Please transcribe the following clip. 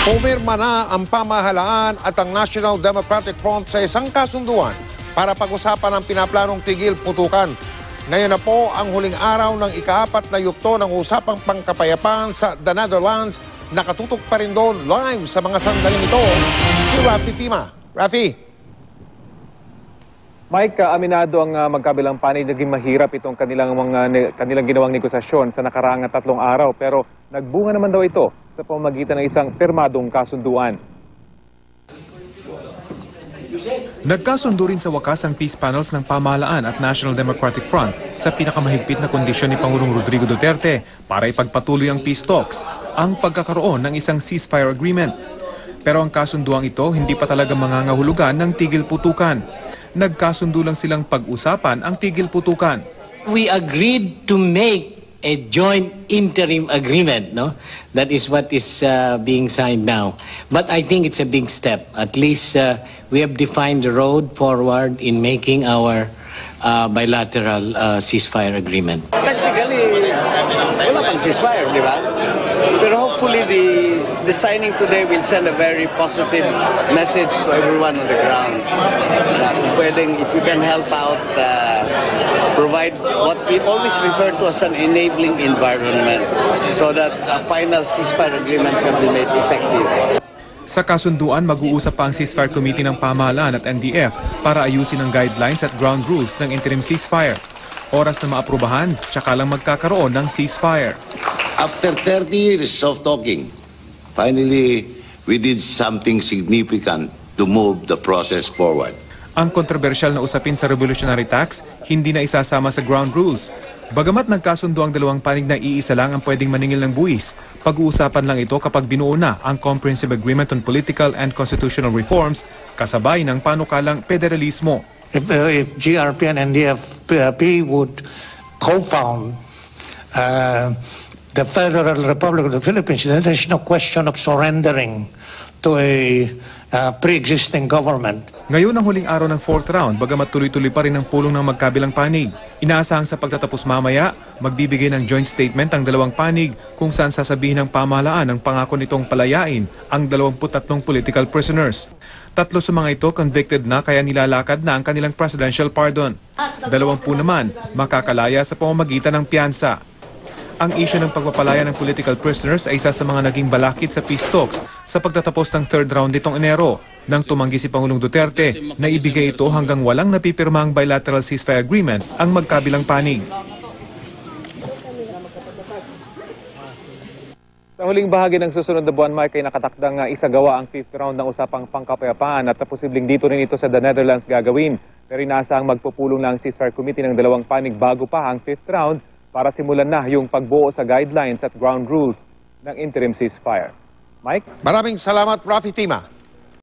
Pumirma na ang pamahalaan at ang National Democratic Front sa isang kasunduan para pag-usapan ang pinaplanong tigil putukan. Ngayon na po ang huling araw ng ika-4 na yugto ng usapang pangkapayapaan sa The Netherlands. Nakatutok pa rin doon live sa mga sandaling ito si Rafi Tima. Rafi. Mike, aminado ang magkabilang panig, naging mahirap itong kanilang ginawang negosasyon sa nakaraang 3 araw, pero nagbunga naman daw ito sa pamamagitan ng isang pirmadong kasunduan. Nagkasundo rin sa wakas ang peace panels ng pamahalaan at National Democratic Front sa pinakamahigpit na kondisyon ni Pangulong Rodrigo Duterte para ipagpatuloy ang peace talks, ang pagkakaroon ng isang ceasefire agreement. Pero ang kasunduang ito hindi pa talaga mangangahulugan ng tigil putukan. Nagkasundo lang silang pag-usapan ang tigil putukan. We agreed to make a joint interim agreement, no? That is what is being signed now. But I think it's a big step. At least we have defined the road forward in making our bilateral ceasefire agreement. Technically, wala pang ceasefire, di ba? Pero hopefully the signing today will send a very positive message to everyone on the ground. Kung pwedeng, if you can help out, provide what we always refer to as an enabling environment so that a final ceasefire agreement can be made effective. Sa kasunduan, mag-uusap pa ang ceasefire committee ng pamahalaan at NDF para ayusin ang guidelines at ground rules ng interim ceasefire. Oras na maaprubahan, tsaka lang magkakaroon ng ceasefire. After 30 years of talking, finally we did something significant to move the process forward. Ang kontrobersyal na usapin sa revolutionary tax hindi na isasama sa ground rules. Bagamat nagkasundo ang dalawang panig na iisa lang ang pwedeng maningil ng buwis, pag-uusapan lang ito kapag binuo na ang Comprehensive Agreement on Political and Constitutional Reforms kasabay ng panukalang federalismo. If GRP and NDF-P would co-found the Federal Republic of the Philippines, then there's no question of surrendering to a pre-existing government. Ngayon ang huling araw ng 4th round, bagamat tuloy-tuloy pa rin ang pulong ng magkabilang panig. Inaasahang sa pagtatapos mamaya, magbibigay ng joint statement ang dalawang panig kung saan sasabihin ng pamahalaan ang pangako nitong palayain ang 23 political prisoners. 3 sa mga ito convicted na kaya nilalakad na ang kanilang presidential pardon. 20 naman makakalaya sa pamamagitan ng piyansa. Ang isyu ng pagpapalaya ng political prisoners ay isa sa mga naging balakid sa peace talks sa pagtatapos ng 3rd round nitong Enero nang tumanggi si Pangulong Duterte na ibigay ito hanggang walang napipirmang bilateral ceasefire agreement ang magkabilang panig. Sa huling bahagi ng susunod na buwan, Mike, ay nakatakdang isagawa ang 5th round ng usapang pangkapayapaan at posibleng dito rin ito sa The Netherlands gagawin. Pero inaasahang magpupulong na ang ceasefire committee ng dalawang panig bago pa ang 5th round para simulan na yung pagbuo sa guidelines at ground rules ng interim ceasefire. Mike? Maraming salamat, Rafi Tima.